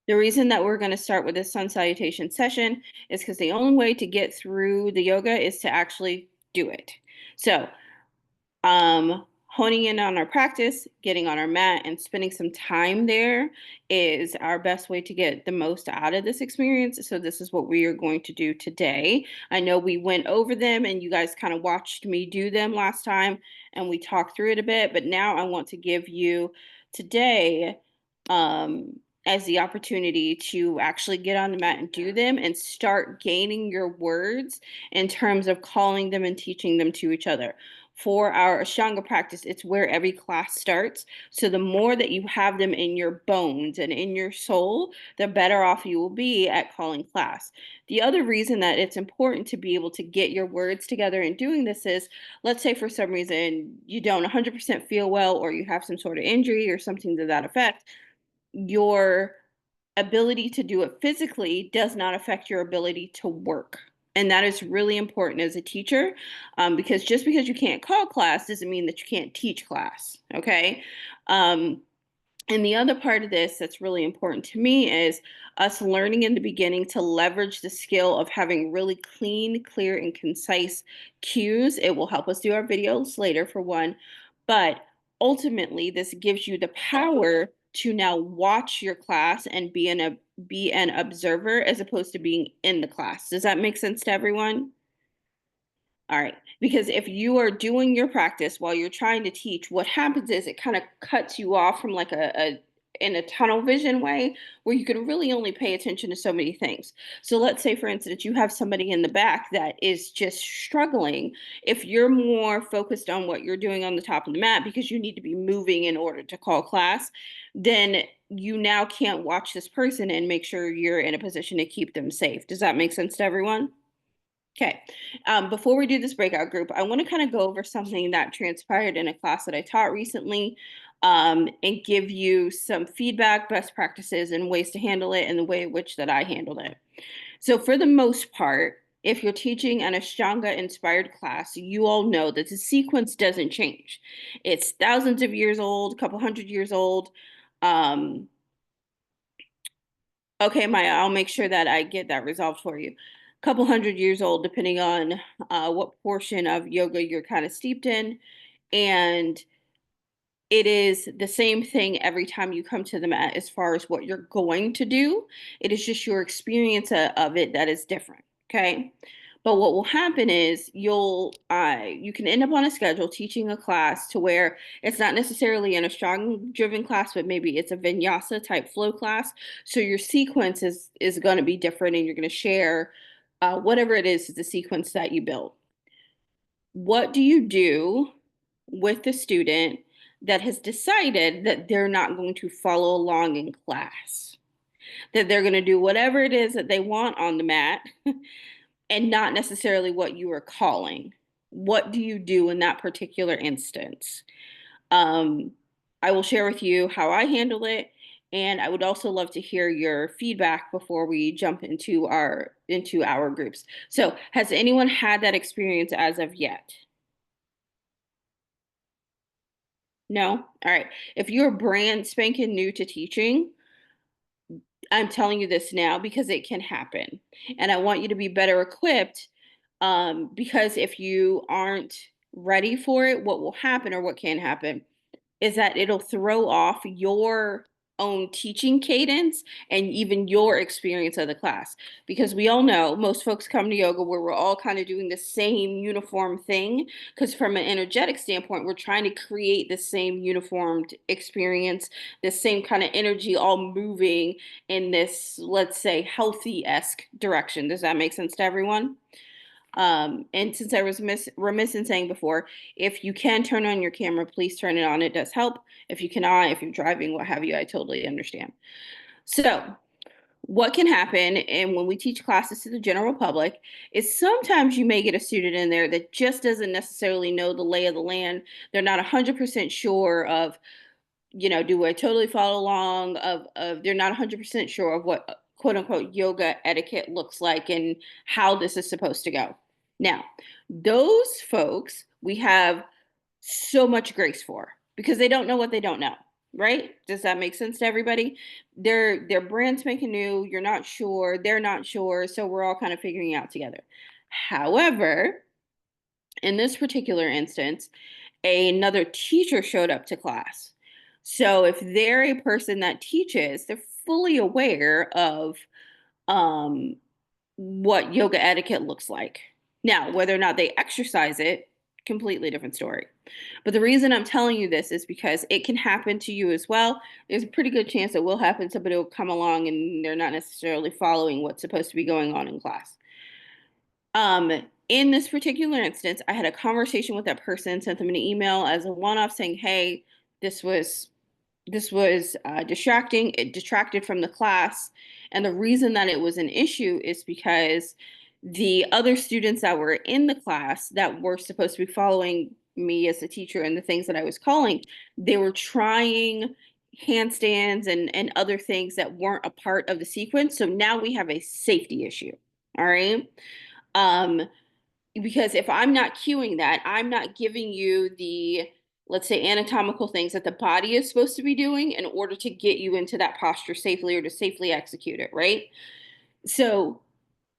The reason that we're going to start with this sun salutation session is because the only way to get through the yoga is to actually do it. So, honing in on our practice, getting on our mat, and spending some time there is our best way to get the most out of this experience. So, this is what we are going to do today. I know we went over them and you guys kind of watched me do them last time and we talked through it a bit, but now I want to give you today um, as the opportunity to actually get on the mat and do them and start gaining your words in terms of calling them and teaching them to each other. For our Ashtanga practice, it's where every class starts. So the more that you have them in your bones and in your soul, the better off you will be at calling class. The other reason that it's important to be able to get your words together in doing this is, let's say for some reason you don't 100% feel well, or you have some sort of injury or something to that effect, your ability to do it physically does not affect your ability to work. And that is really important as a teacher, because just because you can't call class doesn't mean that you can't teach class. Okay. Um, and the other part of this that's really important to me is us learning in the beginning to leverage the skill of having really clean, clear, and concise cues. It will help us do our videos later, for one, but ultimately, this gives you the power to now watch your class and be an observer as opposed to being in the class. Does that make sense to everyone? All right. Because if you are doing your practice while you're trying to teach, what happens is it kind of cuts you off from like a in a tunnel vision way where you can really only pay attention to so many things. So let's say, for instance, you have somebody in the back that is just struggling. If you're more focused on what you're doing on the top of the mat because you need to be moving in order to call class, then you now can't watch this person and make sure you're in a position to keep them safe. Does that make sense to everyone? Okay. Before we do this breakout group, I want to kind of go over something that transpired in a class that I taught recently, and give you some feedback, best practices, and ways to handle it and the way in which that I handled it. So for the most part, if you're teaching an Ashtanga inspired class, you all know that the sequence doesn't change. It's thousands of years old, a couple hundred years old. Um, Okay, Maya, I'll make sure that I get that resolved for you. A couple hundred years old, depending on what portion of yoga you're kind of steeped in. And it is the same thing every time you come to the mat as far as what you're going to do. It is just your experience of it that is different. Okay. But what will happen is you can end up on a schedule teaching a class to where it's not necessarily in a strong driven class, but maybe it's a vinyasa type flow class. So your sequence is going to be different, and you're going to share whatever it is the sequence that you build. What do you do with the student that has decided that they're not going to follow along in class? That they're going to do whatever it is that they want on the mat and not necessarily what you are calling. What do you do in that particular instance? Um, I will share with you how I handle it, and I would also love to hear your feedback before we jump into our groups. So, has anyone had that experience as of yet? No? All right. If you're brand spanking new to teaching, I'm telling you this now because it can happen. And I want you to be better equipped, because if you aren't ready for it, what will happen or what can happen is that it'll throw off your own teaching cadence and even your experience of the class. Because we all know most folks come to yoga where we're all kind of doing the same uniform thing. Because from an energetic standpoint, we're trying to create the same uniformed experience, the same kind of energy, all moving in this, let's say, healthy esque direction. Does that make sense to everyone? And since I was remiss in saying before, if you can turn on your camera, please turn it on. It does help. If you cannot, if you're driving, what have you, I totally understand. So, what can happen, and when we teach classes to the general public, is sometimes you may get a student in there that just doesn't necessarily know the lay of the land. They're not 100% sure of, do I totally follow along? They're not 100% sure of what quote unquote yoga etiquette looks like and how this is supposed to go. Now, those folks we have so much grace for because they don't know what they don't know. right? Does that make sense to everybody? They're brand spanking new. You're not sure. They're not sure. So we're all kind of figuring it out together. However, in this particular instance, another teacher showed up to class. So if they're a person that teaches, they're fully aware of um, what yoga etiquette looks like. Now, whether or not they exercise it, completely different story. But the reason I'm telling you this is because it can happen to you as well. There's a pretty good chance it will happen. Somebody will come along and they're not necessarily following what's supposed to be going on in class. In this particular instance, I had a conversation with that person, sent them an email as a one-off saying, "Hey, this was distracting. It detracted from the class, and the reason that it was an issue is because the other students that were in the class that were supposed to be following me as a teacher and the things that I was calling, they were trying handstands and other things that weren't a part of the sequence. So now we have a safety issue. All right. Um, because if I'm not cueing that, I'm not giving you the, let's say, anatomical things that the body is supposed to be doing in order to get you into that posture safely or to safely execute it, right? So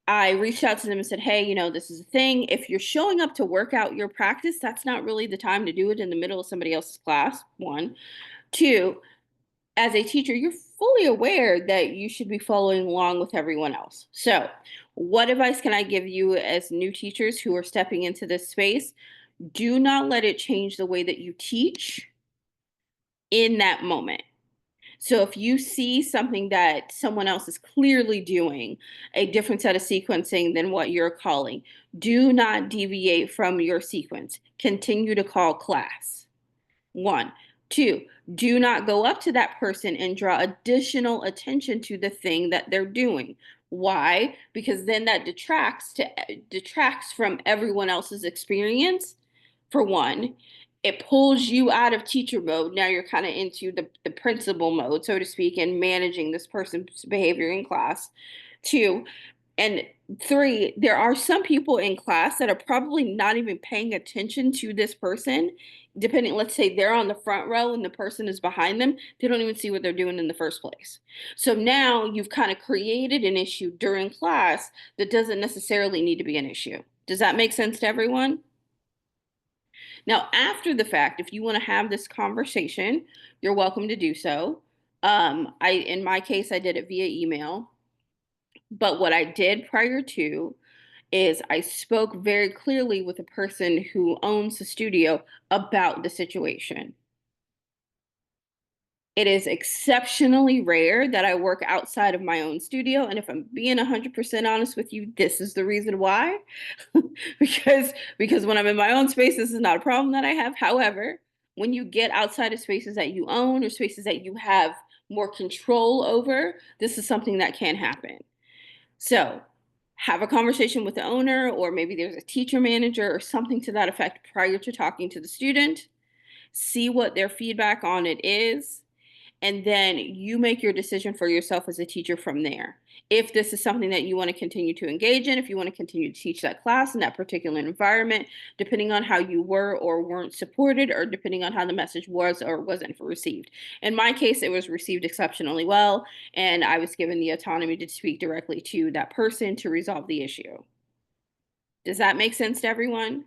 I reached out to them and said, "Hey, this is a thing. If you're showing up to work out your practice, that's not really the time to do it in the middle of somebody else's class." One. Two, as a teacher, you're fully aware that you should be following along with everyone else. So, what advice can I give you as new teachers who are stepping into this space? Do not let it change the way that you teach in that moment. So if you see something that someone else is clearly doing, a different set of sequencing than what you're calling, do not deviate from your sequence. Continue to call class. One. Two, do not go up to that person and draw additional attention to the thing that they're doing. Why? Because then that detracts from everyone else's experience. For one, it pulls you out of teacher mode. Now you're kind of into the principal mode, so to speak, and managing this person's behavior in class. Two, and three, there are some people in class that are probably not even paying attention to this person. Depending, let's say they're on the front row and the person is behind them, they don't even see what they're doing in the first place. So now you've kind of created an issue during class that doesn't necessarily need to be an issue. Does that make sense to everyone? Now, after the fact, if you want to have this conversation, you're welcome to do so. In my case, I did it via email. But what I did prior to is I spoke very clearly with the person who owns the studio about the situation. It is exceptionally rare that I work outside of my own studio. And if I'm being 100% honest with you, this is the reason why. because when I'm in my own space, this is not a problem that I have. However, when you get outside of spaces that you own or spaces that you have more control over, this is something that can happen. So have a conversation with the owner, or maybe there's a teacher manager or something to that effect prior to talking to the student. See what their feedback on it is. And then you make your decision for yourself as a teacher from there. If this is something that you want to continue to engage in, if you want to continue to teach that class in that particular environment, depending on how you were or weren't supported, or depending on how the message was or wasn't received. In my case, it was received exceptionally well, and I was given the autonomy to speak directly to that person to resolve the issue. Does that make sense to everyone?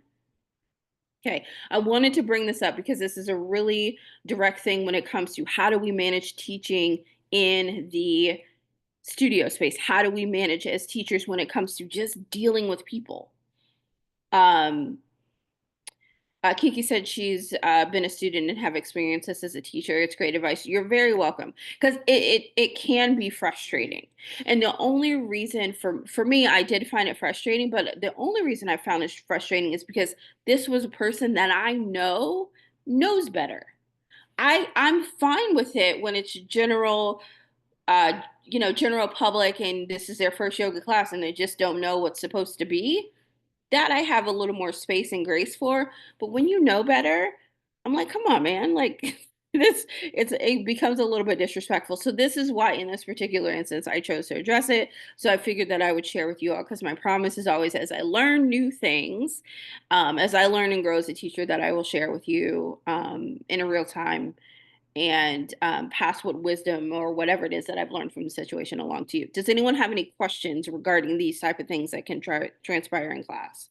Okay, I wanted to bring this up because this is a really direct thing when it comes to how do we manage teaching in the studio space? How do we manage as teachers when it comes to just dealing with people? Um, Kiki said she's been a student and have experienced this as a teacher. It's great advice. You're very welcome, because it can be frustrating. And the only reason for me, I did find it frustrating, but the only reason I found it frustrating is because this was a person that I know knows better. I'm fine with it when it's general public, and this is their first yoga class and they just don't know what's supposed to be. That I have a little more space and grace for. But when you know better, I'm like, come on, man. Like it becomes a little bit disrespectful. So this is why in this particular instance I chose to address it. So I figured that I would share with you all, because my promise is always, as I learn new things, as I learn and grow as a teacher, that I will share with you in a real time and pass what wisdom or whatever it is that I've learned from the situation along to you. Does anyone have any questions regarding these type of things that can transpire in class?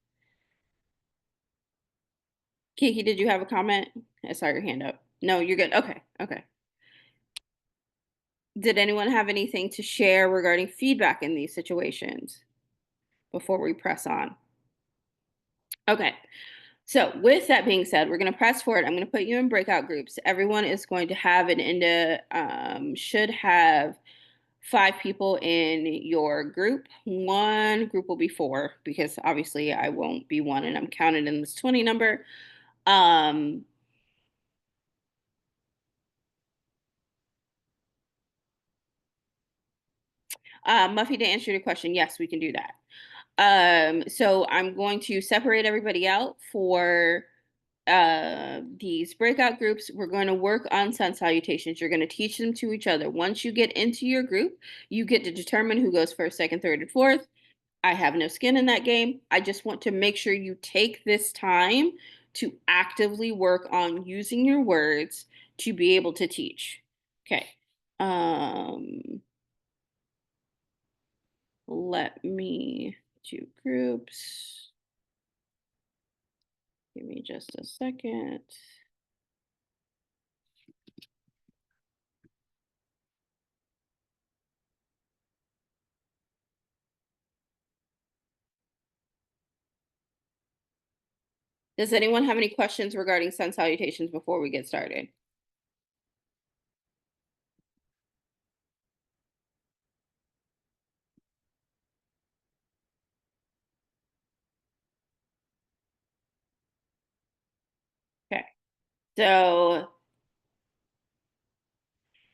Kiki, did you have a comment? I saw your hand up. No, you're good. Okay. Okay. Did anyone have anything to share regarding feedback in these situations before we press on? Okay. So, with that being said, we're going to press forward. I'm going to put you in breakout groups. Everyone is going to have should have 5 people in your group. One group will be 4 because obviously I won't be one and I'm counted in this 20 number. Um, Muffy, to answer your question, yes, we can do that. So I'm going to separate everybody out for these breakout groups. We're going to work on sun salutations. You're going to teach them to each other. Once you get into your group, you get to determine who goes first, second, third, and fourth. I have no skin in that game. I just want to make sure you take this time to actively work on using your words to be able to teach. Okay. Um, Let me do groups. Give me just a second. Does anyone have any questions regarding sun salutations before we get started? Okay. So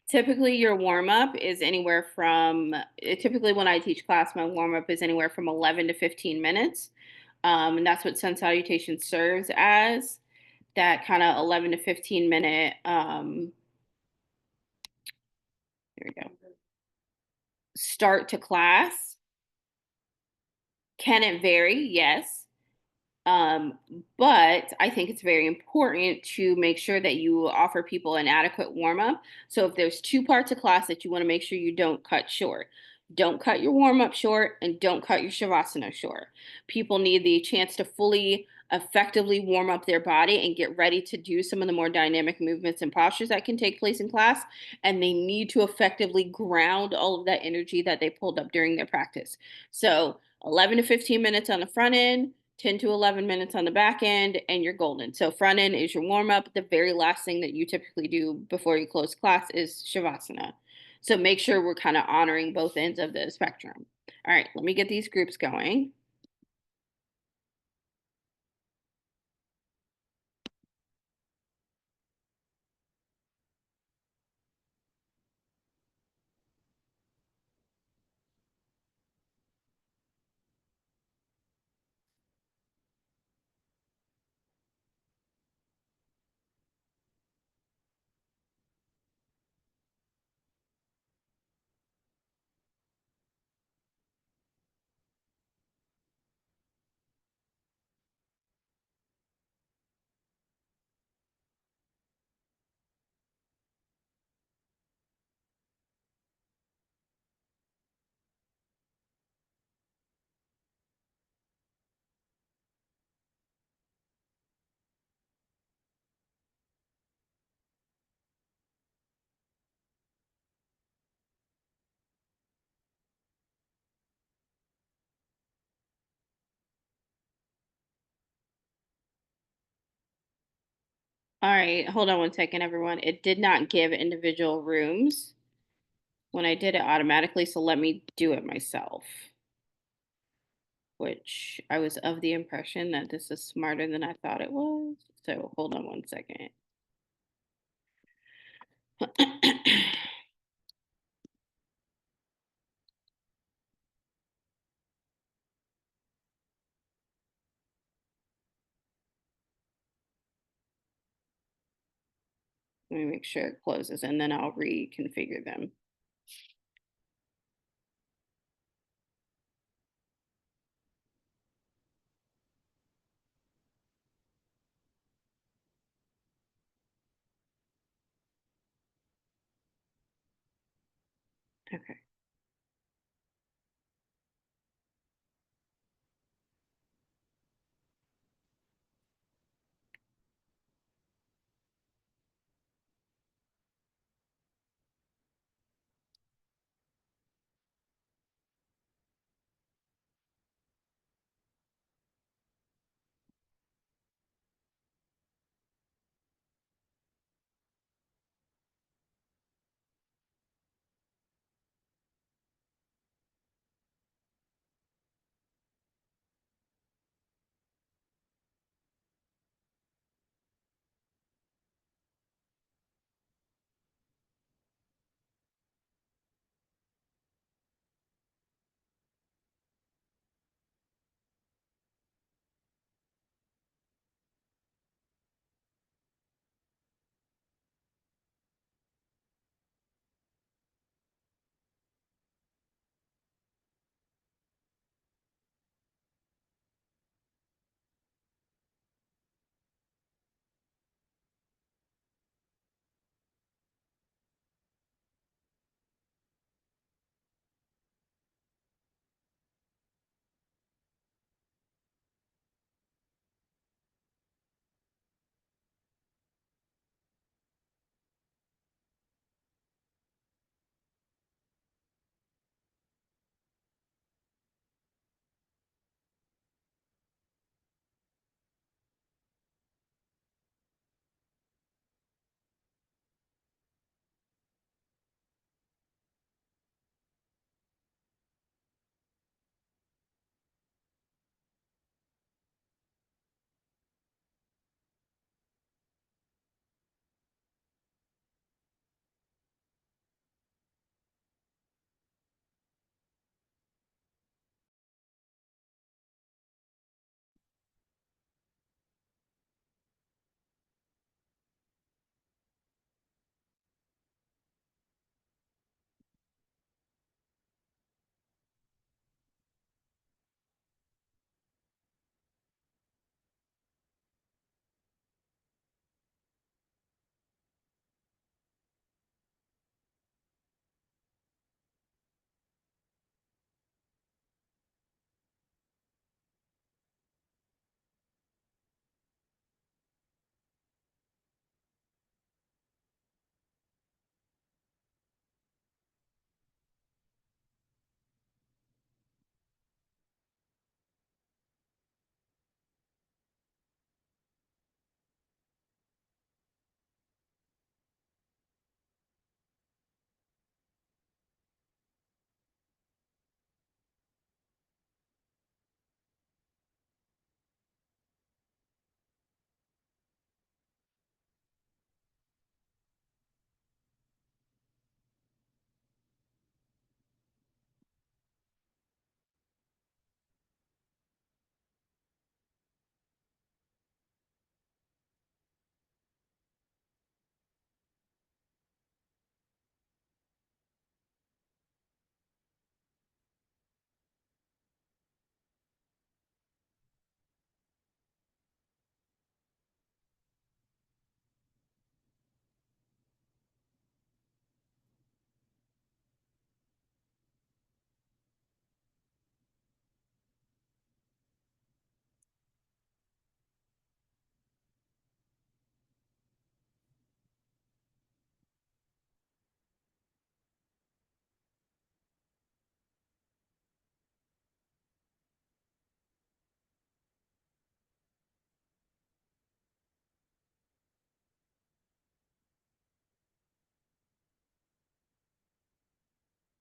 typically your warm up is anywhere from typically when I teach class, my warm up is anywhere from 11 to 15 minutes. And that's what sun salutation serves as, that kind of 11 to 15 minute here we go, start to class. Can it vary? Yes. Um, but I think it's very important to make sure that you offer people an adequate warm up. So if there's 2 parts of class that you want to make sure you don't cut short, don't cut your warm up short and don't cut your shavasana short. People need the chance to fully effectively warm up their body and get ready to do some of the more dynamic movements and postures that can take place in class. And they need to effectively ground all of that energy that they pulled up during their practice. So 11 to 15 minutes on the front end, 10 to 11 minutes on the back end, and you're golden. So front end is your warm up. The very last thing that you typically do before you close class is shavasana. So make sure we're kind of honoring both ends of the spectrum. All right, let me get these groups going. All right, hold on one second, everyone. It did not give individual rooms when I did it automatically, so let me do it myself, which I was of the impression that this is smarter than I thought it was. So hold on one second. Let me make sure it closes and then I'll reconfigure them. Okay.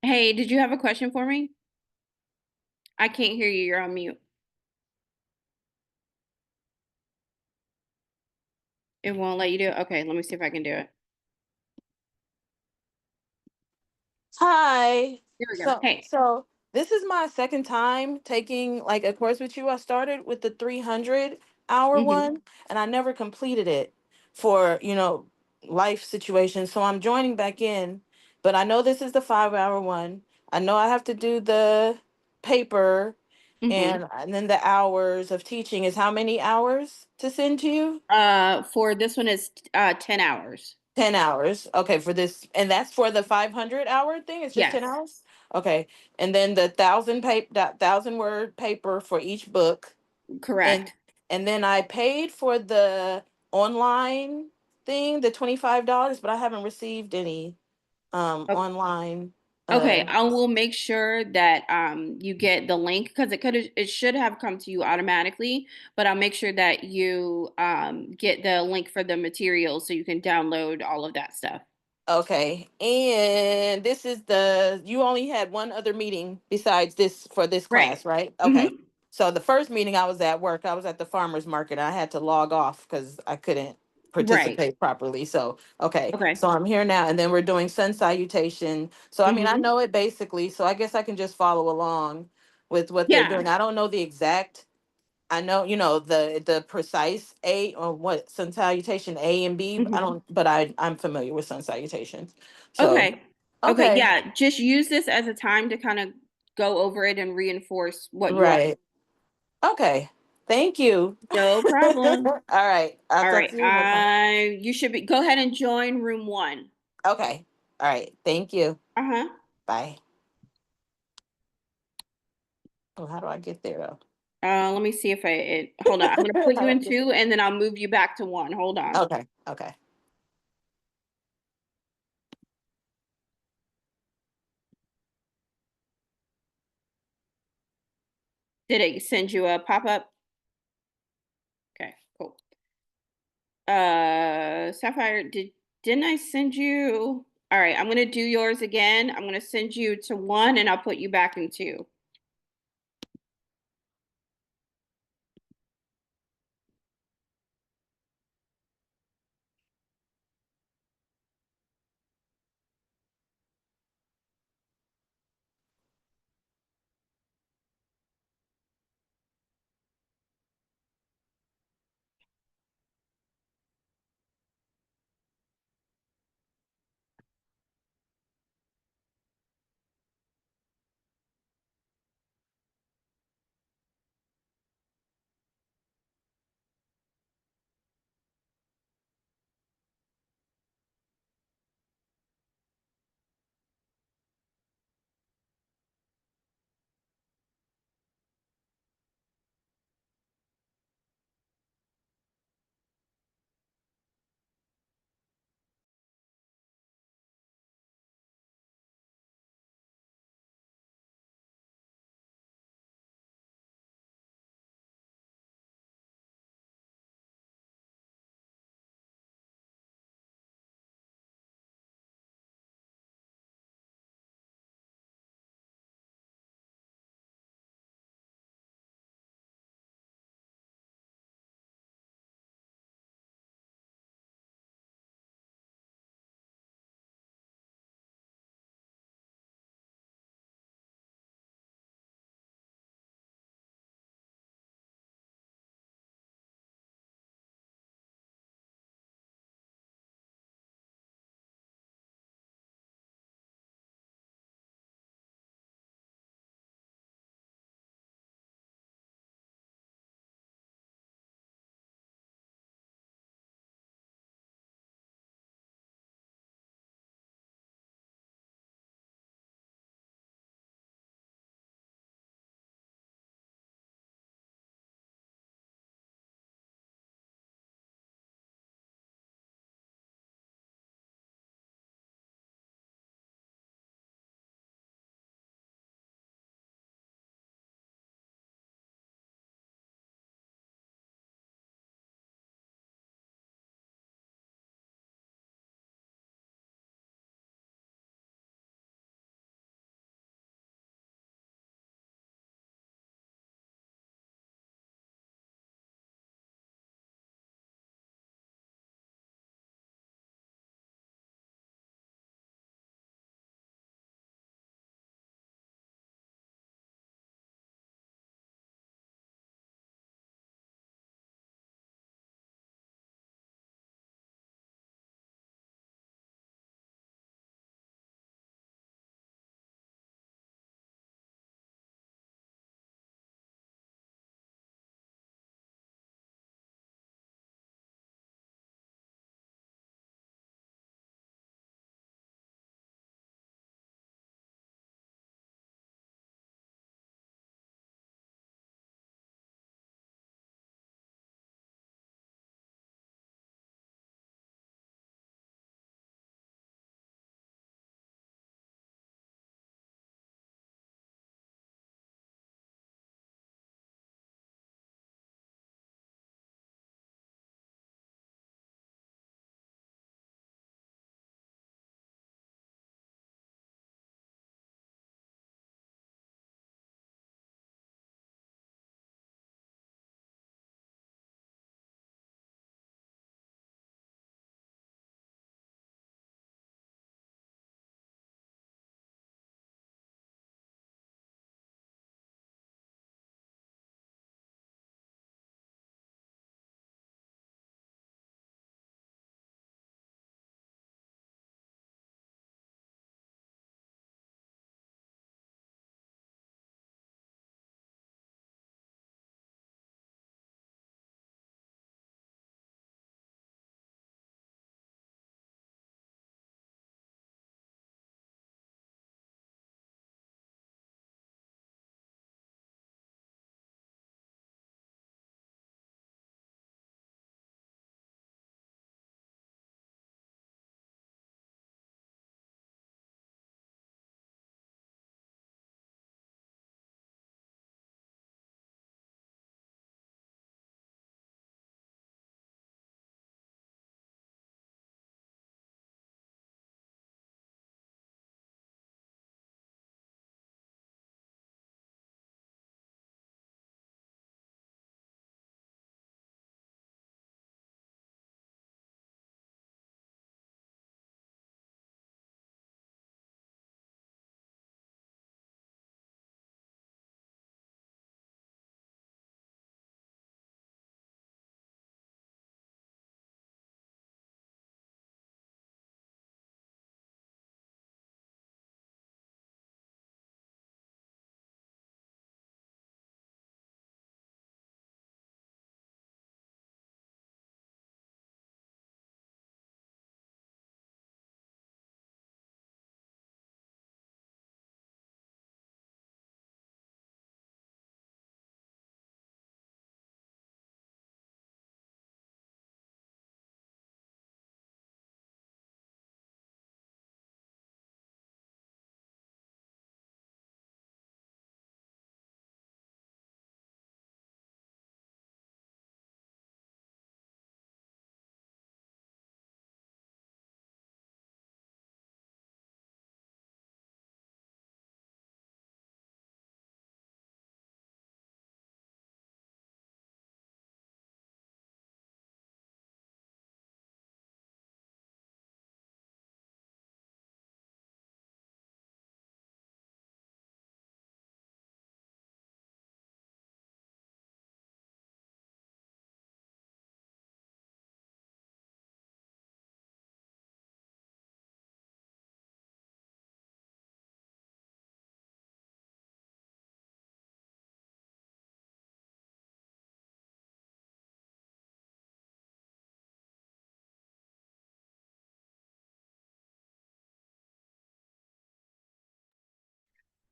Hey, did you have a question for me? I can't hear you. You're on mute. It won't let you do it. Okay, let me see if I can do it. Hi. Here we go. So Hey. so this is my second time taking like a course with you. I started with the 300-hour Hmm. one and I never completed it for, life situations. So I'm joining back in, but I know this is the 5-hour one. I know I have to do the paper Hmm. and then the hours of teaching is how many hours to send to you? For this one is 10 hours. 10 hours. Okay, for this, and that's for the 500-hour thing. It's just 10 Yes, hours. Okay, and then the 1,000 word paper for each book, and correct. then I paid for the online thing, the $25, but I haven't received any online. Okay, Uh, I will make sure that you get the link because it should have come to you automatically, but I'll make sure that you get the link for the material so you can download all of that stuff. Okay. And this is you only had one other meeting besides this for this Right. class, right? Okay. Mhm. So the first meeting I was at work, I was at the farmer's market. I had to log off because I couldn't Right. participate properly. So, okay. Okay. So I'm here now. And then we're doing sun salutation. So, I mean, I Mhm. know it basically. So I guess I can just follow along with what they're Yeah. doing. I don't know the exact. I know, the precise A or what sun salutation A and B. I Mhm. don't, but I'm familiar with sun salutations. So, Okay. Okay, okay, yeah, just use this as a time to kind of go over it and reinforce what you already. right. Okay. Thank you. No problem. All right. I'll All talk right. to you next time. You should be go ahead and join room 1. Okay. All right. Thank you. Uh-huh. Bye. Oh, how do I get there though? Let me see if hold on. I'm gonna put How you do I in get 2 and then I'll move you back to 1. Hold on. Okay. Okay. Did it send you a pop-up? Okay, cool. Sapphire, didn't I send you? All right, I'm gonna do yours again. I'm gonna send you to 1 and I'll put you back in 2.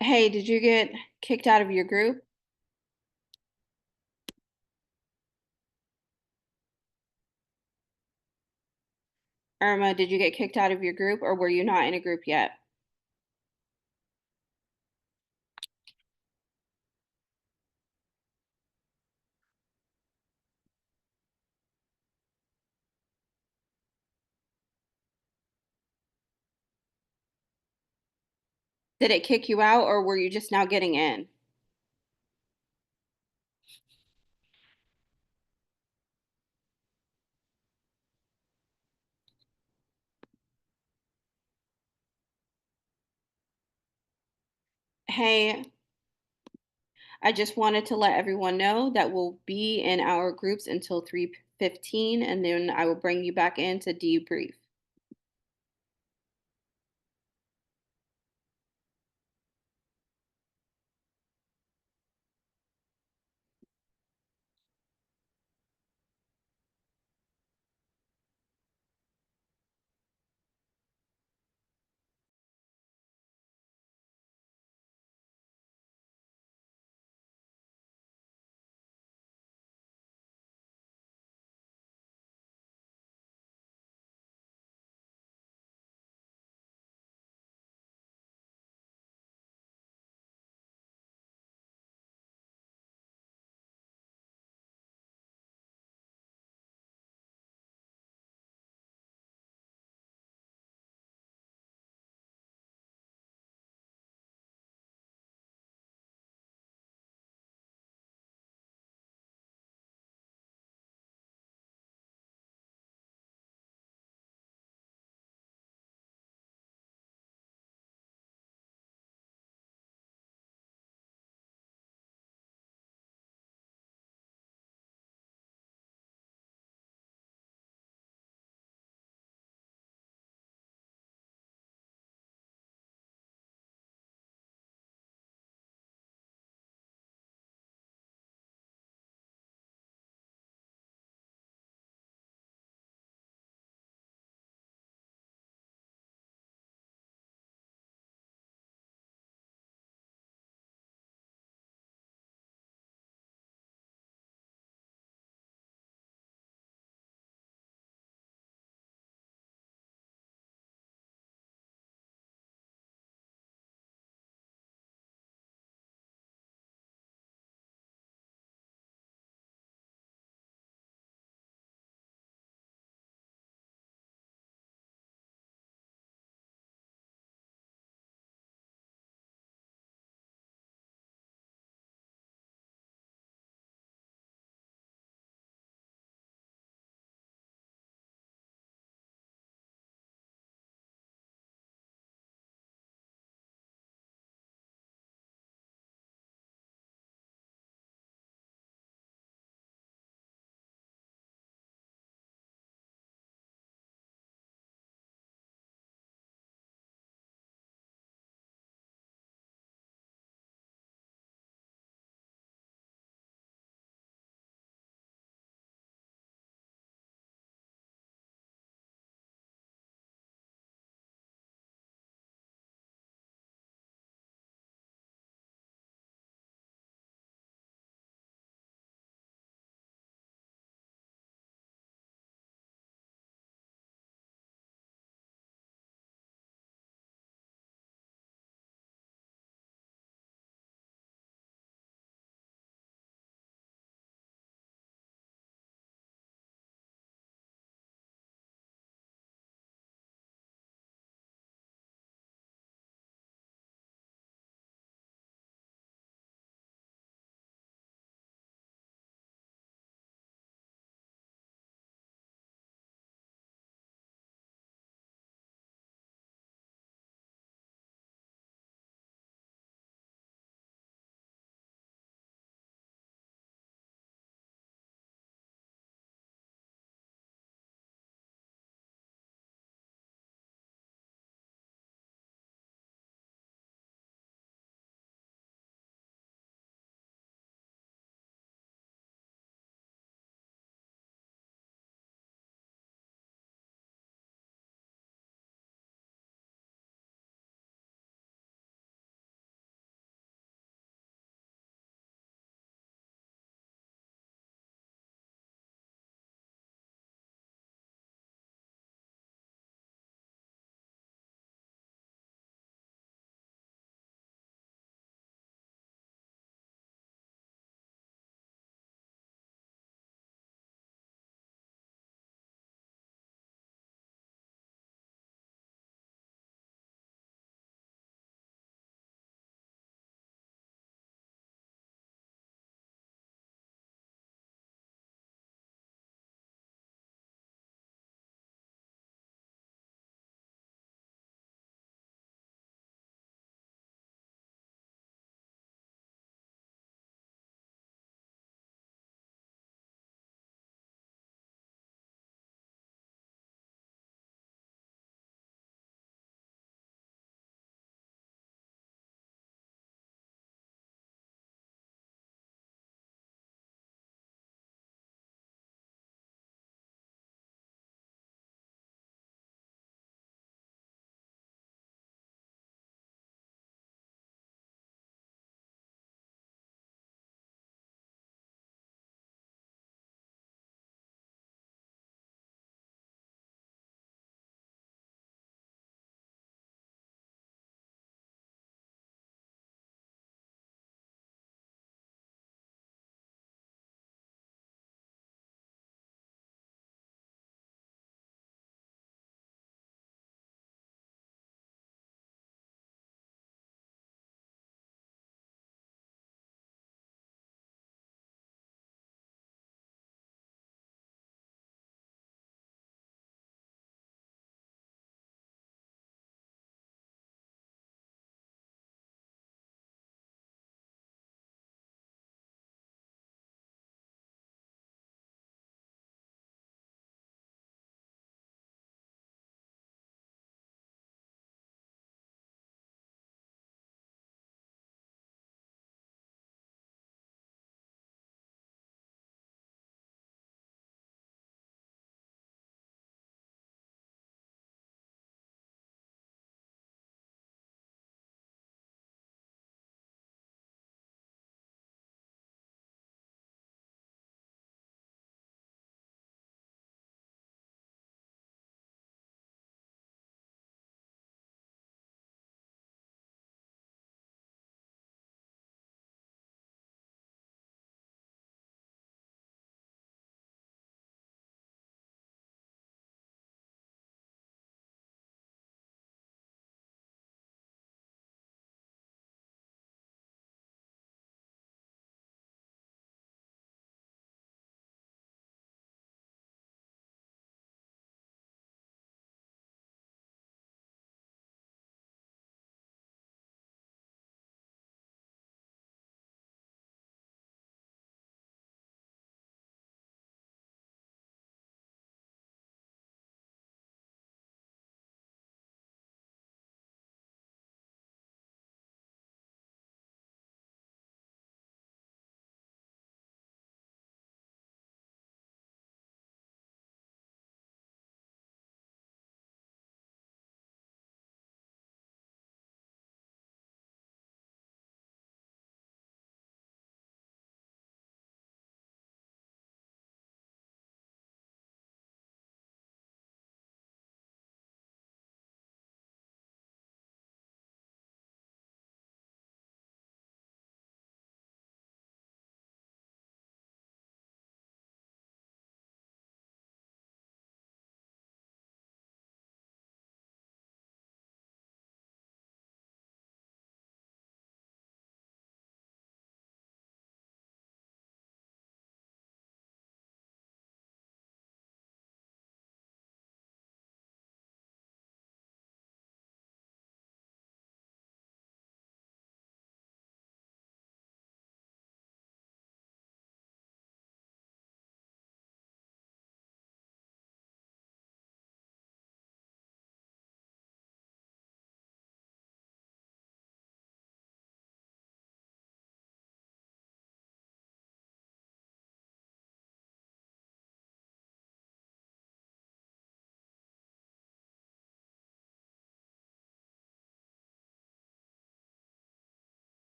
Hey, did you get kicked out of your group? Irma, did you get kicked out of your group or were you not in a group yet? Did it kick you out or were you just now getting in? Hey, I just wanted to let everyone know that we'll be in our groups until 3:15 and then I will bring you back in to debrief.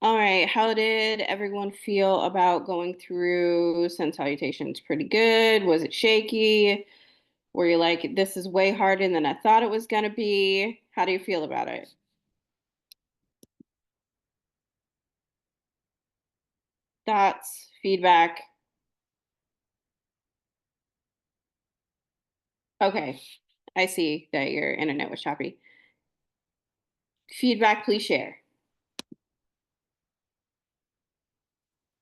All right. How did everyone feel about going through sun salutations? Pretty good. Was it shaky? Were you like, this is way harder than I thought it was going to be? How do you feel about it? Thoughts, feedback? Okay. I see that your internet was choppy. Feedback, please share.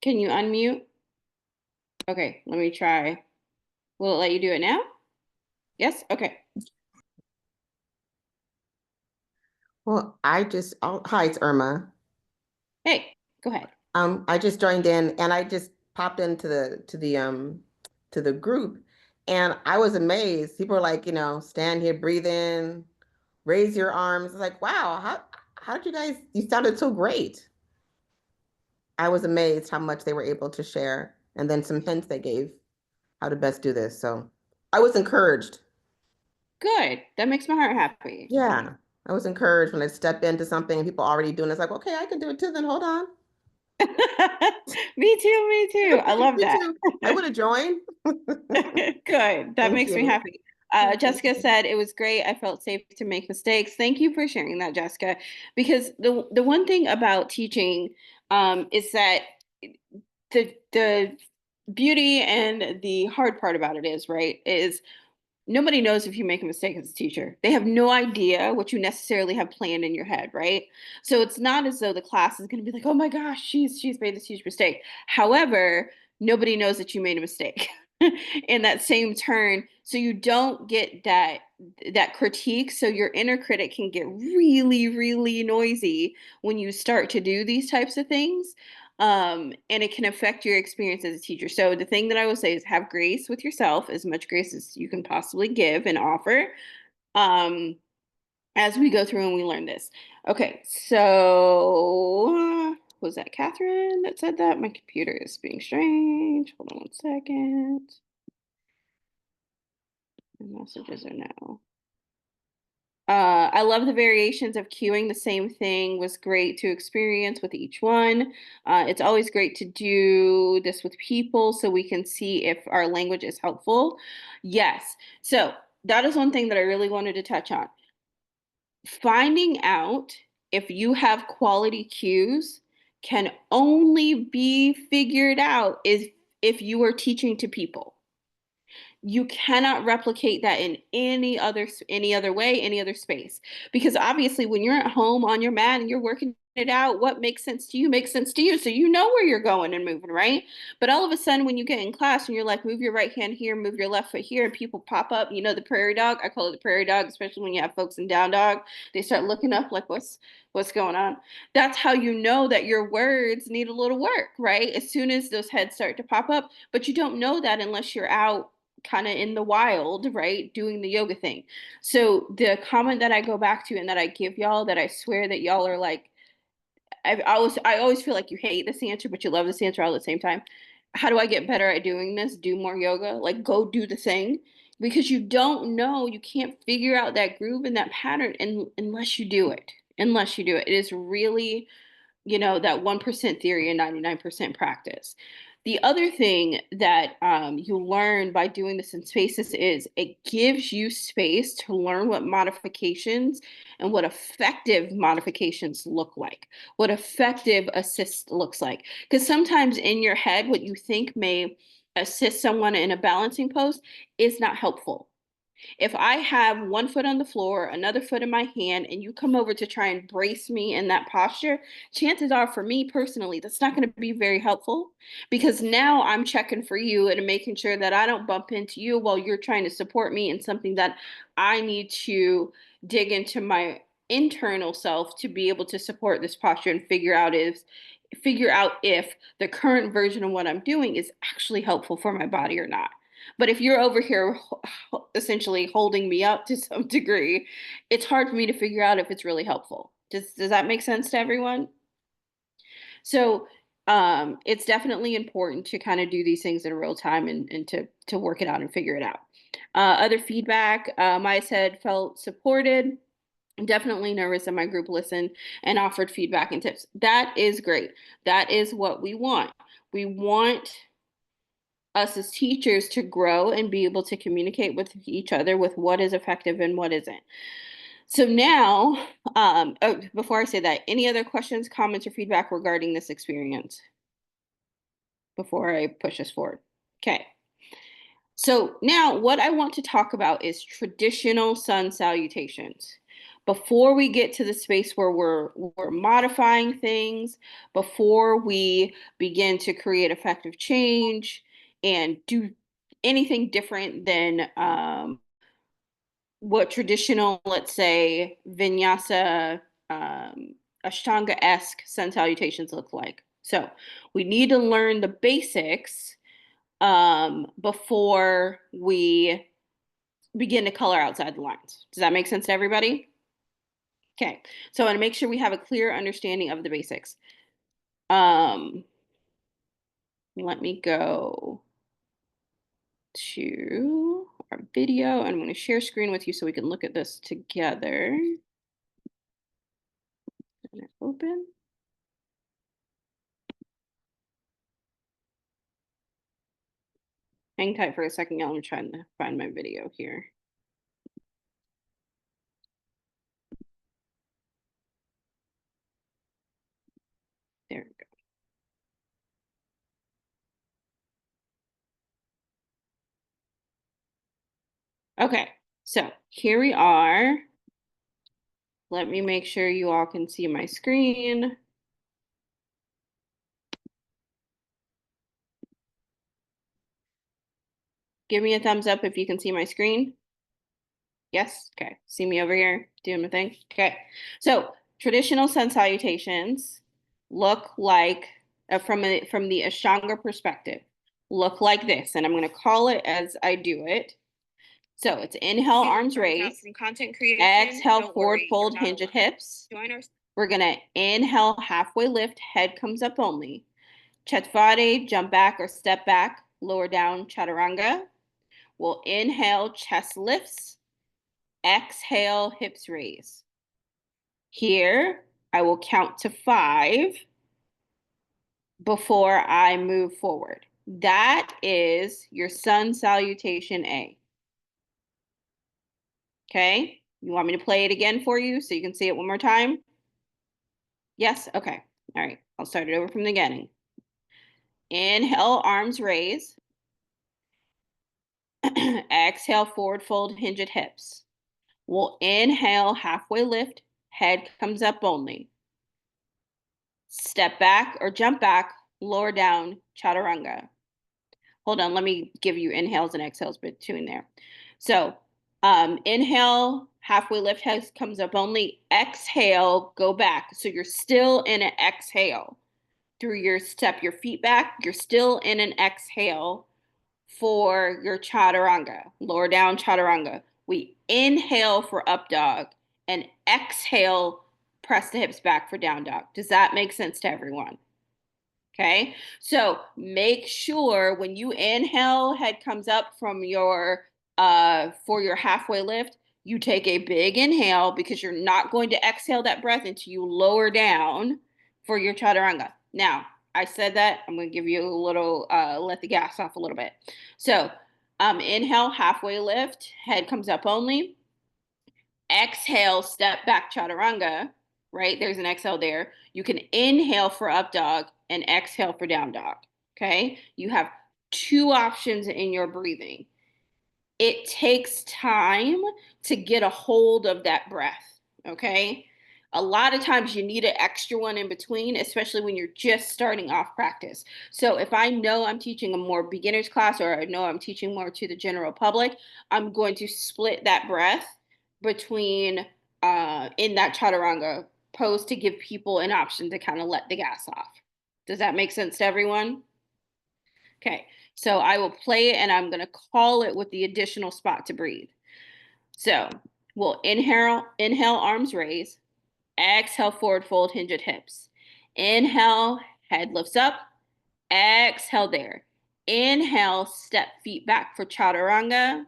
Can you unmute? Okay, let me try. Will it let you do it now? Yes? Okay. Well, hi, it's Irma. Hey, go ahead. I just joined in and I just popped into the group and I was amazed. People were like, stand here, breathe in, raise your arms. It's like, wow, how did you sounded so great. I was amazed how much they were able to share and then some hints they gave how to best do this. So I was encouraged. Good. That makes my heart happy. Yeah. I was encouraged when I step into something and people already doing it. It's like, okay, I can do it too, then hold on. Me too, me too. I love Me that. too. I would have joined. Good. That Thank makes me you. happy. Jessica said it was great. I felt safe to make mistakes. Thank you for sharing that, Jessica. Because the one thing about teaching is that the beauty and the hard part about it is, right, is nobody knows if you make a mistake as a teacher. They have no idea what you necessarily have planned in your head, right? So it's not as though the class is going to be like, "Oh my gosh, she's made this huge mistake." However, nobody knows that you made a mistake in that same turn, so you don't get that critique. So your inner critic can get really, really noisy when you start to do these types of things. And it can affect your experience as a teacher. So the thing that I will say is have grace with yourself, as much grace as you can possibly give and offer, um, as we go through and we learn this. Okay, so was that Catherine that said that? My computer is being strange. Hold on one second. The messages are now. I love the variations of cueing. The same thing was great to experience with each one. It's always great to do this with people so we can see if our language is helpful. Yes. So that is one thing that I really wanted to touch on. Finding out if you have quality cues can only be figured out is if you are teaching to people. You cannot replicate that in any other way, any other space, because obviously when you're at home on your mat and you're working it out, what makes sense to you makes sense to you, so you know where you're going and moving, right? But all of a sudden when you get in class and you're like, move your right hand here, move your left foot here, and people pop up, the prairie dog, I call it the prairie dog, especially when you have folks in down dog, they start looking up like, what's going on? That's how you know that your words need a little work, right? As soon as those heads start to pop up. But you don't know that unless you're out kind of in the wild, right? Doing the yoga thing. So the comment that I go back to and that I give y'all, that I swear that y'all are like, I always feel like you hate this answer, but you love this answer all at the same time. How do I get better at doing this? Do more yoga, like go do the thing. Because you don't know, you can't figure out that groove and that pattern unless you do it. Unless you do it. It is really that 1% theory and 99% practice. The other thing that you learn by doing this in spaces is it gives you space to learn what modifications and what effective modifications look like, what effective assist looks like. Because sometimes in your head, what you think may assist someone in a balancing pose is not helpful. If I have one foot on the floor, another foot in my hand, and you come over to try and brace me in that posture, chances are for me personally, that's not going to be very helpful, because now I'm checking for you and making sure that I don't bump into you while you're trying to support me in something that I need to dig into my internal self to be able to support this posture and figure out if the current version of what I'm doing is actually helpful for my body or not. But if you're over here essentially holding me up to some degree, it's hard for me to figure out if it's really helpful. Does that make sense to everyone? So it's definitely important to kind of do these things in real time and to work it out and figure it out. Other feedback, Maya said felt supported. Definitely nervous, and my group listened and offered feedback and tips. That is great. That is what we want. We want us as teachers to grow and be able to communicate with each other with what is effective and what isn't. So now, before I say that, any other questions, comments, or feedback regarding this experience before I push us forward? Okay. So now what I want to talk about is traditional sun salutations. Before we get to the space where we're modifying things, before we begin to create effective change and do anything different than what traditional, let's say, vinyasa, Ashtanga-esque sun salutations look like. So we need to learn the basics before we begin to color outside the lines. Does that make sense to everybody? Okay, so I want to make sure we have a clear understanding of the basics. Let me go to our video. I'm going to share screen with you so we can look at this together. Open. Hang tight for a second, y'all. I'm trying to find my video here. There we go. Okay, so here we are. Let me make sure you all can see my screen. Give me a thumbs up if you can see my screen. Yes? Okay. See me over here doing my thing? Okay. So traditional sun salutations look like, from the Ashtanga perspective, look like this. And I'm going to call it as I do it. So it's inhale, arms raised. From content creation. Exhale, forward fold, hinge at hips. We're going to inhale, halfway lift, head comes up only. Chaturanga, jump back or step back, lower down, chaturanga. We'll inhale, chest lifts. Exhale, hips raise. Here, I will count to 5 before I move forward. That is your sun salutation A. Okay? You want me to play it again for you so you can see it one more time? Yes? Okay. All right. I'll start it over from the beginning. Inhale, arms raise. Exhale, forward fold, hinge at hips. We'll inhale, halfway lift, head comes up only. Step back or jump back, lower down, chaturanga. Hold on, let me give you inhales and exhales between there. So inhale, halfway lift, head comes up only. Exhale, go back. So you're still in an exhale. Through your step your feet back, you're still in an exhale for your chaturanga, lower down chaturanga. We inhale for up dog and exhale, press the hips back for down dog. Does that make sense to everyone? Okay, so make sure when you inhale, head comes up from your for your halfway lift, you take a big inhale because you're not going to exhale that breath until you lower down for your chaturanga. Now, I said that, I'm going to give you a little let the gas off a little bit. So, inhale, halfway lift, head comes up only. Exhale, step back chaturanga, right? There's an exhale there. You can inhale for up dog and exhale for down dog, okay? You have 2 options in your breathing. It takes time to get a hold of that breath, okay? A lot of times you need an extra one in between, especially when you're just starting off practice. So if I know I'm teaching a more beginner's class or I know I'm teaching more to the general public, I'm going to split that breath between in that chaturanga pose to give people an option to kind of let the gas off. Does that make sense to everyone? Okay, so I will play it and I'm going to call it with the additional spot to breathe. So we'll inhale, arms raise. Exhale, forward fold, hinge at hips. Inhale, head lifts up. Exhale there. Inhale, step feet back for chaturanga.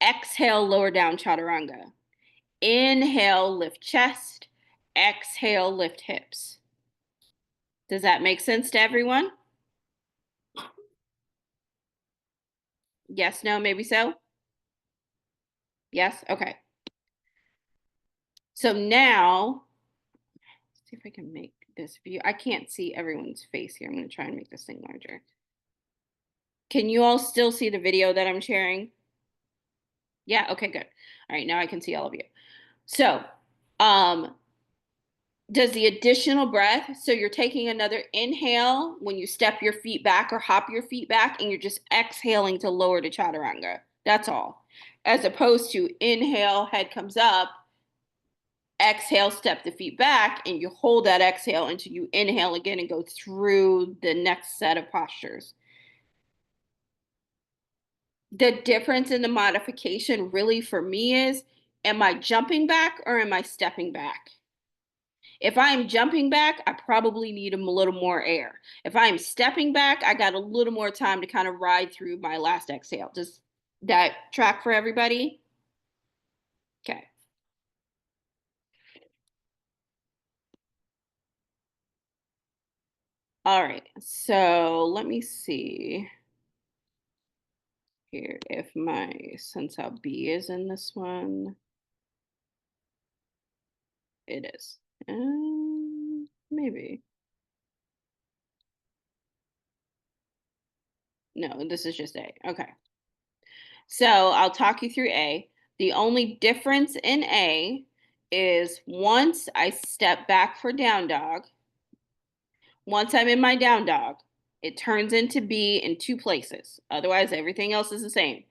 Exhale, lower down chaturanga. Inhale, lift chest. Exhale, lift hips. Does that make sense to everyone? Yes, no, maybe so? Yes? Okay. So now, let's see if I can make this view. I can't see everyone's face here. I'm going to try and make this thing larger. Can you all still see the video that I'm sharing? Yeah, okay, good. All right, now I can see all of you. So, um, does the additional breath, so you're taking another inhale when you step your feet back or hop your feet back, and you're just exhaling to lower to chaturanga. That's all. As opposed to inhale, head comes up, exhale, step the feet back, and you hold that exhale until you inhale again and go through the next set of postures. The difference in the modification really for me is, am I jumping back or am I stepping back? If I'm jumping back, I probably need a little more air. If I'm stepping back, I got a little more time to kind of ride through my last exhale. Does that track for everybody? Okay. All right. So let me see here if my sensal B is in this one. It is. Maybe. No, this is just A. Okay. So I'll talk you through A. The only difference in A is once I step back for down dog, once I'm in my down dog, it turns into B in two places. Otherwise, everything else is the same.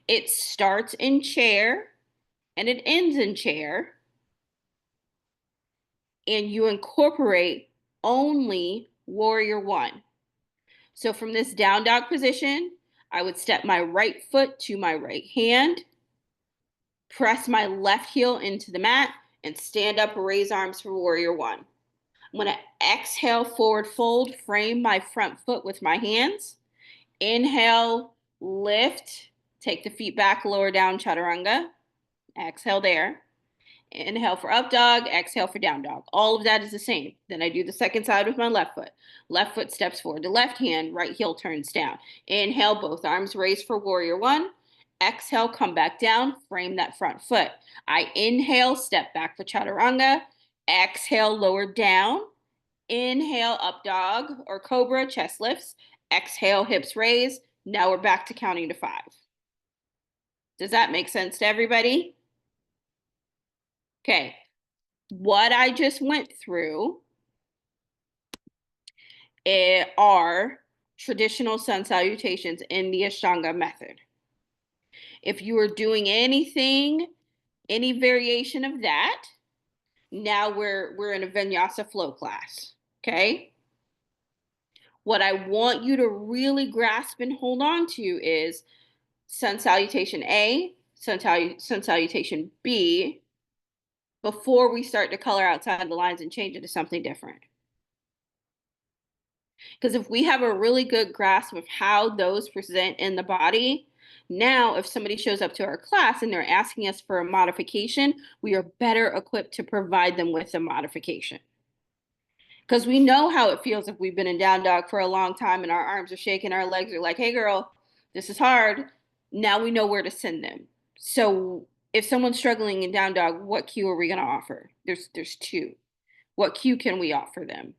It starts in chair and it ends in chair, and you incorporate only warrior one. So from this down dog position, I would step my right foot to my right hand, press my left heel into the mat, and stand up, raise arms for warrior one. I'm going to exhale, forward fold, frame my front foot with my hands. Inhale, lift, take the feet back, lower down, chaturanga. Exhale there. Inhale for up dog, exhale for down dog. All of that is the same. Then I do the second side with my left foot. Left foot steps forward to left hand, right heel turns down. Inhale, both arms raised for warrior one. Exhale, come back down, frame that front foot. I inhale, step back for chaturanga. Exhale, lower down. Inhale, up dog or cobra, chest lifts. Exhale, hips raise. Now we're back to counting to 5. Does that make sense to everybody? Okay. What I just went through are traditional sun salutations in the Ashtanga method. If you are doing anything, any variation of that, now we're in a vinyasa flow class. Okay. What I want you to really grasp and hold on to is sun salutation A, sun salutation B, before we start to color outside the lines and change it to something different. Because if we have a really good grasp of how those present in the body, now if somebody shows up to our class and they're asking us for a modification, we are better equipped to provide them with a modification. Because we know how it feels if we've been in down dog for a long time and our arms are shaking, our legs are like, hey girl, this is hard. Now we know where to send them. So if someone's struggling in down dog, what cue are we going to offer? There's 2. What cue can we offer them?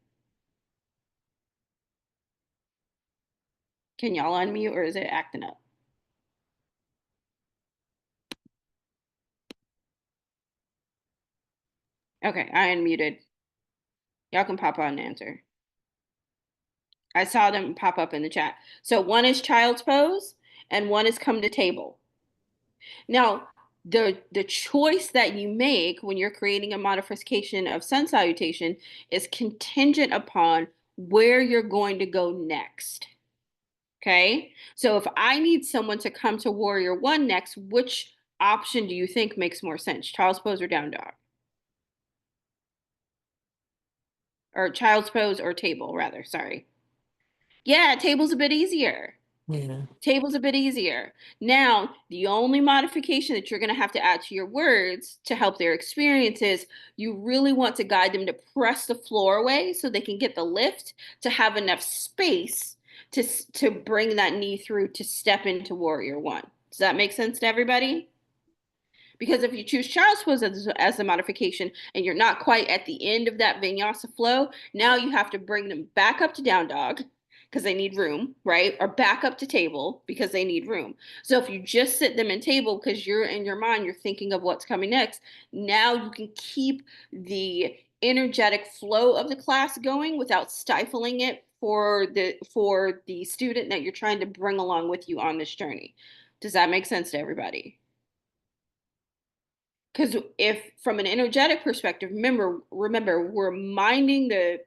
Can y'all unmute or is it acting up? Okay, I unmuted. Y'all can pop out and answer. I saw them pop up in the chat. So one is child's pose and one is come to table. Now, the choice that you make when you're creating a modification of sun salutation is contingent upon where you're going to go next. Okay? So if I need someone to come to warrior one next, which option do you think makes more sense? Child's pose or down dog? Or child's pose or table, rather. Sorry. Yeah, table's a bit easier. Yeah. Table's a bit easier. Now, the only modification that you're going to have to add to your words to help their experience is you really want to guide them to press the floor away so they can get the lift to have enough space to bring that knee through to step into warrior one. Does that make sense to everybody? Because if you choose child's pose as the modification and you're not quite at the end of that vinyasa flow, now you have to bring them back up to down dog because they need room, right? Or back up to table because they need room. So if you just sit them in table because you're in your mind, you're thinking of what's coming next, now you can keep the energetic flow of the class going without stifling it for the student that you're trying to bring along with you on this journey. Does that make sense to everybody? Because if from an energetic perspective, remember we're minding the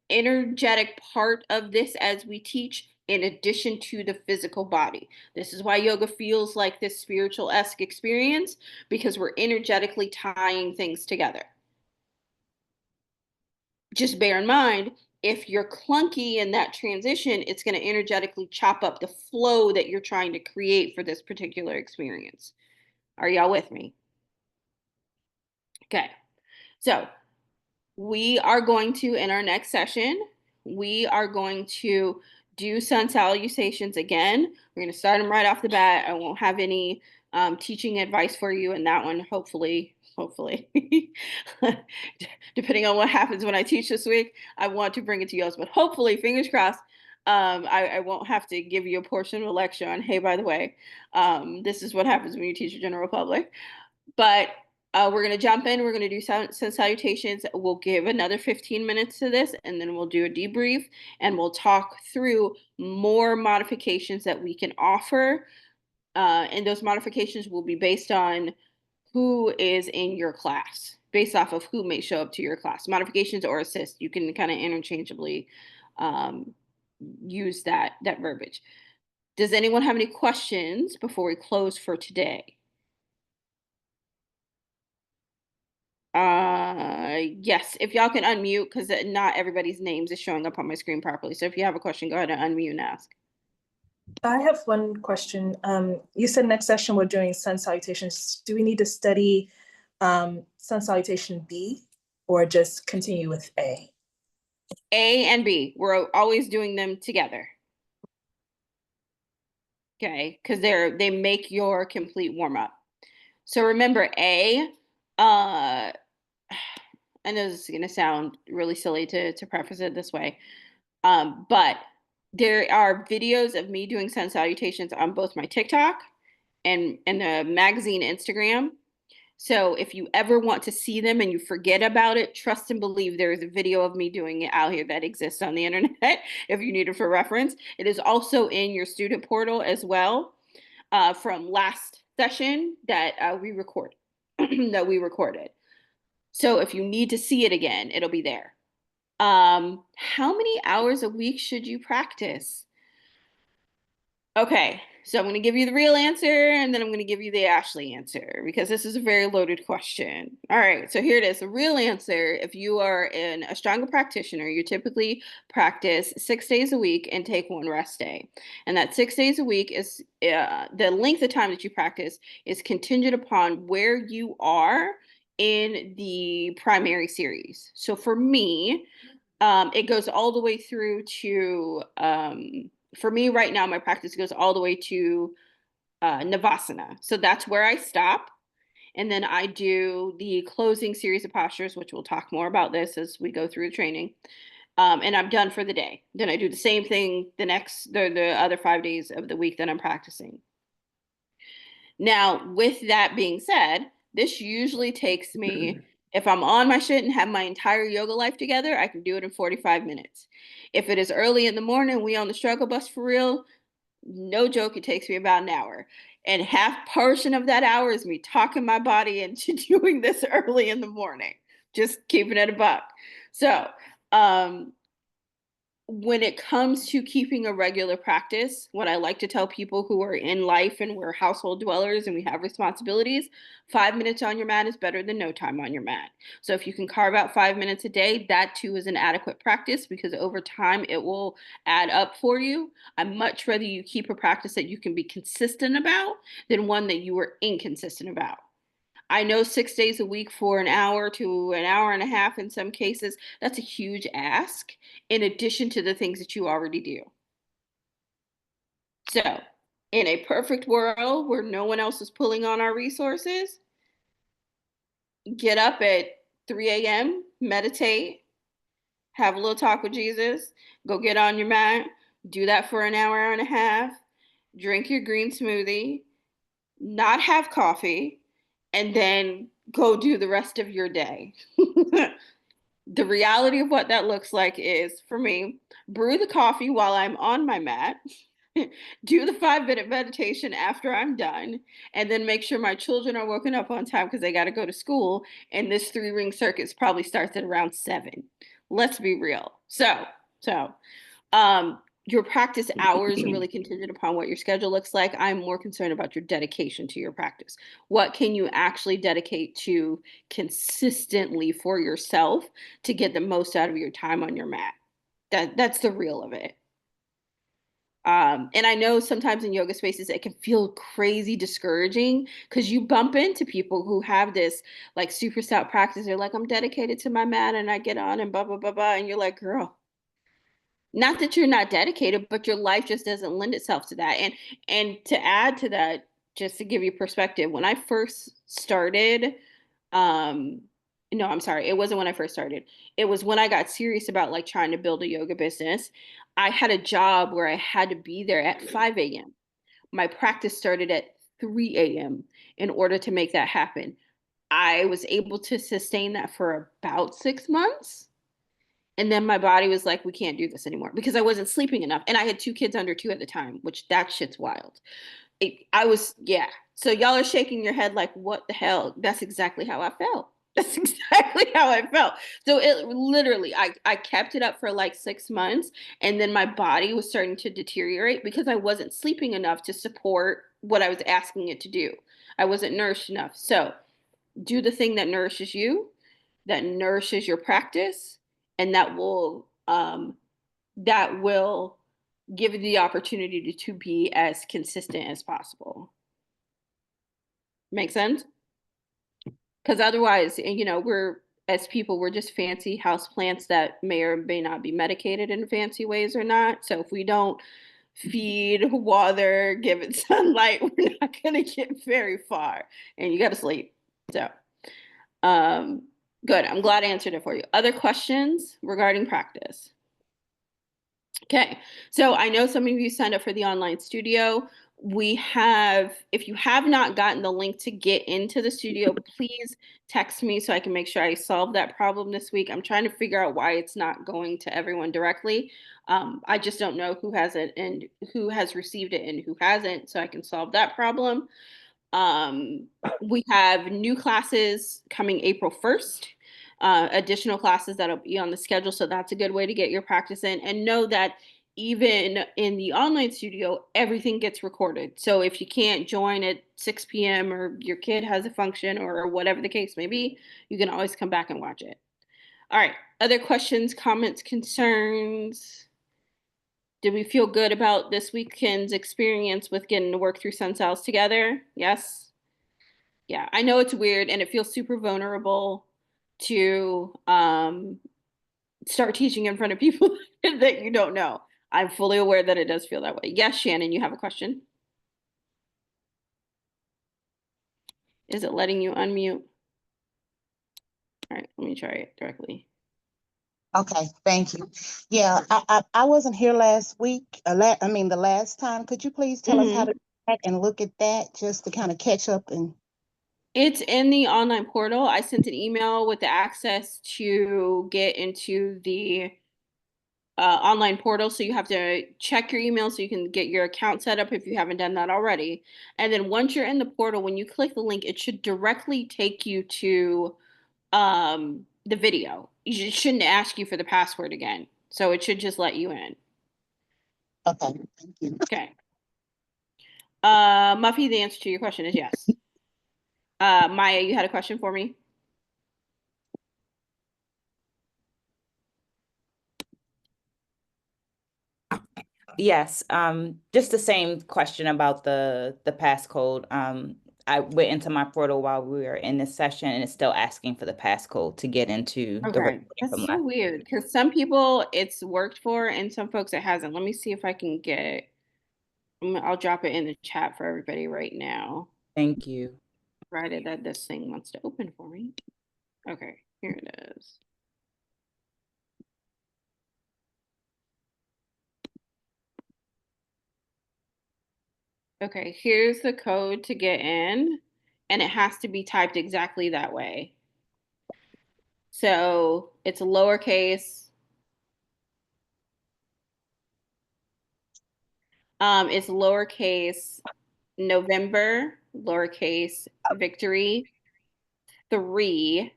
energetic part of this as we teach in addition to the physical body. This is why yoga feels like this spiritual-esque experience, because we're energetically tying things together. Just bear in mind, if you're clunky in that transition, it's going to energetically chop up the flow that you're trying to create for this particular experience. Are y'all with me? Okay. So we are going to, in our next session, we are going to do sun salutations again. We're going to start them right off the bat. I won't have any teaching advice for you in that one, hopefully. Depending on what happens when I teach this week, I want to bring it to you, but hopefully, fingers crossed, I won't have to give you a portion of a lecture on, hey, by the way, this is what happens when you teach the general public. But we're going to jump in. We're going to do some salutations. We'll give another 15 minutes to this, and then we'll do a debrief, and we'll talk through more modifications that we can offer. And those modifications will be based on who is in your class, based off of who may show up to your class. Modifications or assist, you can kind of interchangeably use that verbiage. Does anyone have any questions before we close for today? Yes, if y'all can unmute, because not everybody's names is showing up on my screen properly. So if you have a question, go ahead and unmute and ask. I have one question. You said next session we're doing sun salutations. Do we need to study sun salutation B or just continue with A? A and B, we're always doing them together. Okay, because they make your complete warm up. So remember A, I know this is gonna sound really silly to preface it this way. But there are videos of me doing sun salutations on both my TikTok and the magazine Instagram. So if you ever want to see them and you forget about it, trust and believe there is a video of me doing it out here that exists on the internet if you need it for reference. It is also in your student portal as well, from last session that we recorded. So if you need to see it again, it'll be there. How many hours a week should you practice? Okay, so I'm going to give you the real answer, and then I'm going to give you the Ashley answer, because this is a very loaded question. All right, so here it is. The real answer, if you are an Ashtanga practitioner, you typically practice 6 days a week and take one rest day. And that 6 days a week is the length of time that you practice is contingent upon where you are in the primary series. So for me, it goes all the way through to, for me right now, my practice goes all the way to Navasana. So that's where I stop. And then I do the closing series of postures, which we'll talk more about this as we go through the training. And I'm done for the day. Then I do the same thing the other 5 days of the week that I'm practicing. Now, with that being said, this usually takes me, if I'm on my shit and have my entire yoga life together, I can do it in 45 minutes. If it is early in the morning, we on the struggle bus for real, no joke, it takes me about an hour. And half portion of that hour is me talking my body into doing this early in the morning, just keeping it a buck. So, when it comes to keeping a regular practice, what I like to tell people who are in life and we're household dwellers and we have responsibilities, 5 minutes on your mat is better than no time on your mat. So if you can carve out 5 minutes a day, that too is an adequate practice because over time it will add up for you. I'd much rather you keep a practice that you can be consistent about than one that you were inconsistent about. I know 6 days a week for an hour to an hour and a half in some cases, that's a huge ask in addition to the things that you already do. So, in a perfect world where no one else is pulling on our resources, get up at 3 a.m., meditate, have a little talk with Jesus, go get on your mat, do that for an hour, hour and a half, drink your green smoothie, not have coffee, and then go do the rest of your day. The reality of what that looks like is, for me, brew the coffee while I'm on my mat, do the 5 minute meditation after I'm done, and then make sure my children are woken up on time because they got to go to school. And this 3 ring circuit probably starts at around 7. Let's be real. So your practice hours are really contingent upon what your schedule looks like. I'm more concerned about your dedication to your practice. What can you actually dedicate to consistently for yourself to get the most out of your time on your mat? That's the real of it. And I know sometimes in yoga spaces it can feel crazy discouraging because you bump into people who have this like super stout practice. They're like, I'm dedicated to my mat and I get on and blah blah blah blah. And you're like, girl, not that you're not dedicated, but your life just doesn't lend itself to that. And to add to that, just to give you perspective, when I first started, um, no, I'm sorry, it wasn't when I first started. It was when I got serious about like trying to build a yoga business. I had a job where I had to be there at 5 a.m. My practice started at 3 a.m. in order to make that happen. I was able to sustain that for about 6 months. And then my body was like, we can't do this anymore because I wasn't sleeping enough. And I had 2 kids under 2 at the time, which that shit's wild. I was, yeah. So y'all are shaking your head like, what the hell? That's exactly how I felt. That's exactly how I felt. So it literally, I kept it up for like 6 months. And then my body was starting to deteriorate because I wasn't sleeping enough to support what I was asking it to do. I wasn't nourished enough. So do the thing that nourishes you, that nourishes your practice, and that will give you the opportunity to be as consistent as possible. Make sense? Because otherwise, we're as people, we're just fancy house plants that may or may not be medicated in fancy ways or not. So if we don't feed, water, give it sunlight, we're not going to get very far. And you got to sleep. So, good. I'm glad I answered it for you. Other questions regarding practice? Okay, so I know some of you signed up for the online studio. If you have not gotten the link to get into the studio, please text me so I can make sure I solve that problem this week. I'm trying to figure out why it's not going to everyone directly. I just don't know who has it and who has received it and who hasn't, so I can solve that problem. We have new classes coming April 1st, additional classes that'll be on the schedule. So that's a good way to get your practice in. And know that even in the online studio, everything gets recorded. So if you can't join at 6 p.m. or your kid has a function or whatever the case may be, you can always come back and watch it. All right. Other questions, comments, concerns? Did we feel good about this weekend's experience with getting to work through Sun Cells together? Yes? Yeah, I know it's weird and it feels super vulnerable to start teaching in front of people that you don't know. I'm fully aware that it does feel that way. Yes, Shannon, you have a question? Is it letting you unmute? All right, let me try it directly. Okay, thank you. Yeah, I wasn't here last week. The last time. Could you please tell us how to do that and look at that just to kind of catch up and It's in the online portal. I sent an email with the access to get into the online portal. So you have to check your email so you can get your account set up if you haven't done that already. And then once you're in the portal, when you click the link, it should directly take you to the video. It shouldn't ask you for the password again. So it should just let you in. Okay, thank you. Okay. Muffy, the answer to your question is yes. Maya, you had a question for me? Yes, just the same question about the passcode. I went into my portal while we were in this session, and it's still asking for the passcode to get into the Okay, recording that's from so last. weird because some people it's worked for and some folks it hasn't. Let me see if I can get, I'll drop it in the chat for everybody right now. Thank you. Provided that this thing wants to open for me. Okay, here it is. Okay, here's the code to get in, and it has to be typed exactly that way. So it's lowercase. It's lowercase November, lowercase Victory, 3,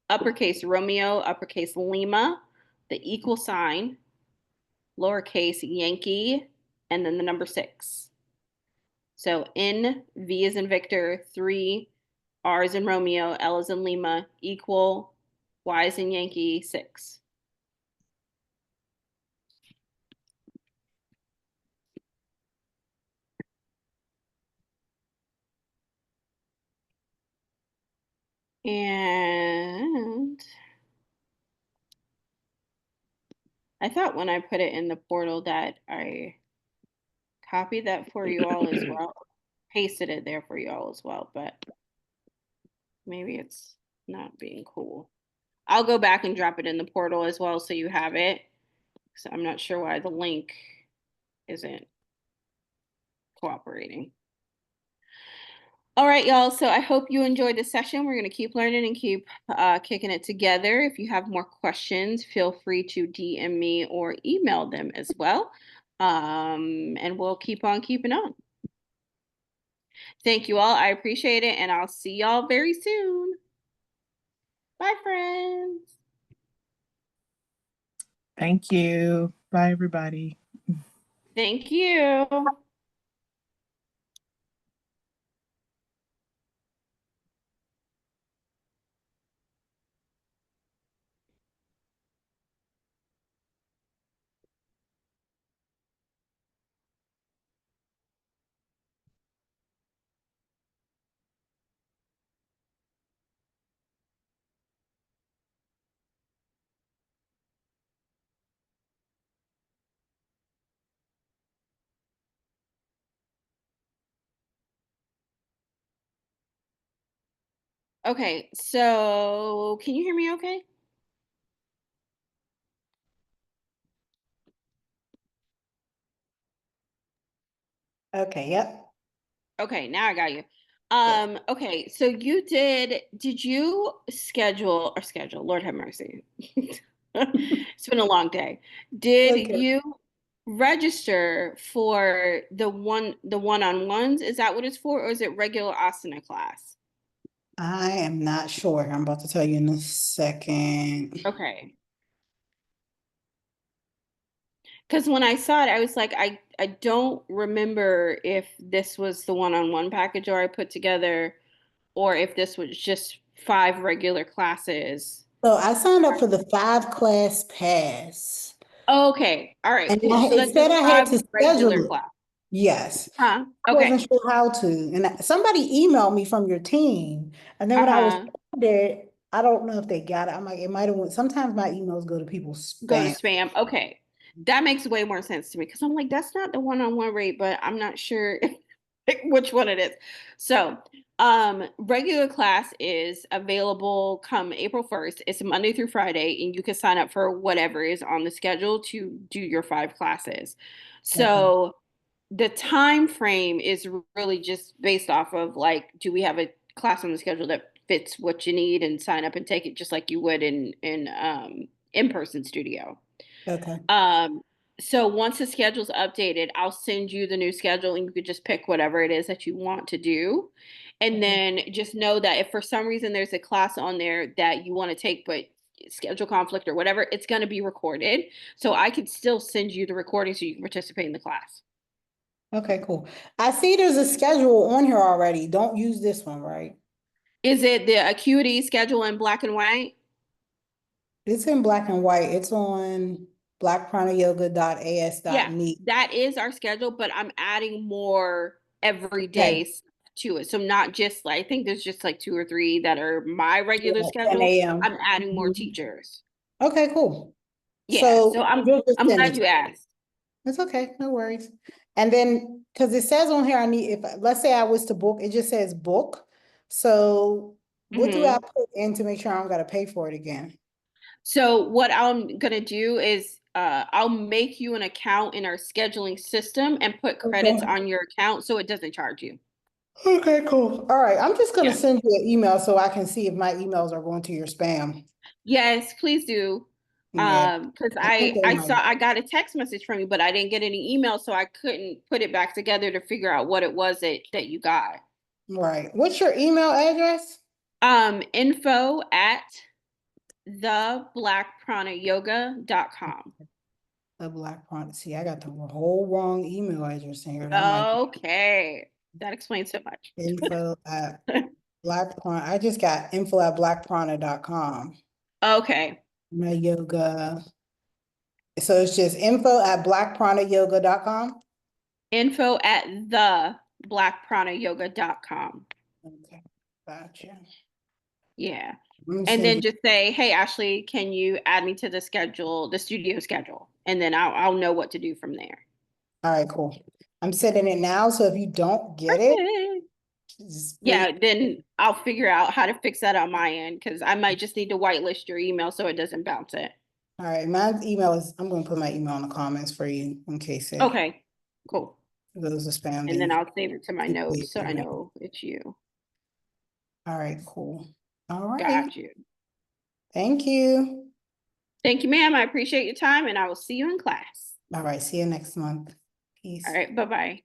uppercase Romeo, uppercase Lima, the equal sign, lowercase Yankee, and then the number 6. So N, V is in Victor, 3, R is in Romeo, L is in Lima, equal, Y is in Yankee, 6. And I thought when I put it in the portal that I copied that for you all as well, pasted it there for you all as well, but maybe it's not being cool. I'll go back and drop it in the portal as well so you have it. So I'm not sure why the link isn't cooperating. All right, y'all. So I hope you enjoyed the session. We're going to keep learning and keep kicking it together. If you have more questions, feel free to DM me or email them as well. And we'll keep on keeping on. Thank you all. I appreciate it. And I'll see y'all very soon. Bye, friends. Thank you. Bye, everybody. Thank you. Okay, so can you hear me okay? Okay, yep. Okay, now I got you. Good. Okay, so did you schedule, Lord have mercy. It's been a long day. Did Okay. you register for the one-on-ones? Is that what it's for, or is it regular asana class? I am not sure. I'm about to tell you in a second. Okay. Because when I saw it, I was like, I don't remember if this was the one-on-one package or I put together, or if this was just 5 regular classes. So I signed up for the 5-class pass. Okay. All right, And cool. So it then said just I had 5 to regular schedule it. class. Yes. Huh? I wasn't Okay. sure how to. And somebody emailed me from your team. And then when I was there, I don't know if they got it. I'm like, it might have went. Sometimes my emails go to people's Go to spam. spam. Okay. That makes way more sense to me because I'm like, that's not the one-on-one rate, but I'm not sure which one it is. So, regular class is available come April 1st. It's Monday through Friday, and you can sign up for whatever is on the schedule to do your 5 classes. So, the time frame is really just based off of like, do we have a class on the schedule that fits what you need, and sign up and take it just like you would in-person studio. Okay. So once the schedule's updated, I'll send you the new schedule and you could just pick whatever it is that you want to do. And then just know that if for some reason there's a class on there that you want to take, but schedule conflict or whatever, it's going to be recorded. So I could still send you the recording so you can participate in the class. Okay, cool. I see there's a schedule on here already. Don't use this one, right? Is it the acuity schedule in black and white? It's in black and white. It's on Yeah, blackpranayoga.as.me. that is our schedule, but I'm adding more every Okay. day to it. So not just like, I think there's just like 2 or 3 that are my regular Yeah, 10 schedule. a.m. I'm adding more Mhm. teachers. Okay, cool. Yeah, So so I'm you'll just send glad it. you asked. It's okay, no worries. And then, because it says on here, I need, if, let's say I was to book, it just says book. So what do I put in to make sure I don't gotta pay for it again? So what I'm gonna do is I'll make you an account in our scheduling system and put credits Okay. on your account so it doesn't charge you. Okay, cool. All right, I'm just gonna Yeah. send you an email so I can see if my emails are going to your spam. Yes, please do. Yeah, Because I think they I got a text message from you, but I didn't get any email, so I couldn't put it back together to figure out what it was that you got. right. What's your email address? Info at theblackpranayoga.com. The Black Prana. See, I got the whole wrong email address in here. That might Okay. That explains so much. be info at Black Prana. I just got info at blackprana.com. Okay. My yoga. So it's just info at blackpranayoga.com. Info at theblackpranayoga.com. Okay, gotcha. Yeah. I'm gonna And send then you. just say, hey, Ashley, can you add me to the schedule, the studio schedule? And then I'll know what to do from there. All right, cool. I'm sending it now. So if you don't get it, just Yeah, wait. then I'll figure out how to fix that on my end because I might just need to whitelist your email so it doesn't bounce it. All right, my email is, I'm gonna put my email in the comments for you in case it Okay, cool. goes to spam. And then I'll save it to my keep notes so I it. know it's you. All right, cool. All right. Got you. Thank you. Thank you, ma'am. I appreciate your time and I will see you in class. All right, see you next month. Peace. All right, bye-bye.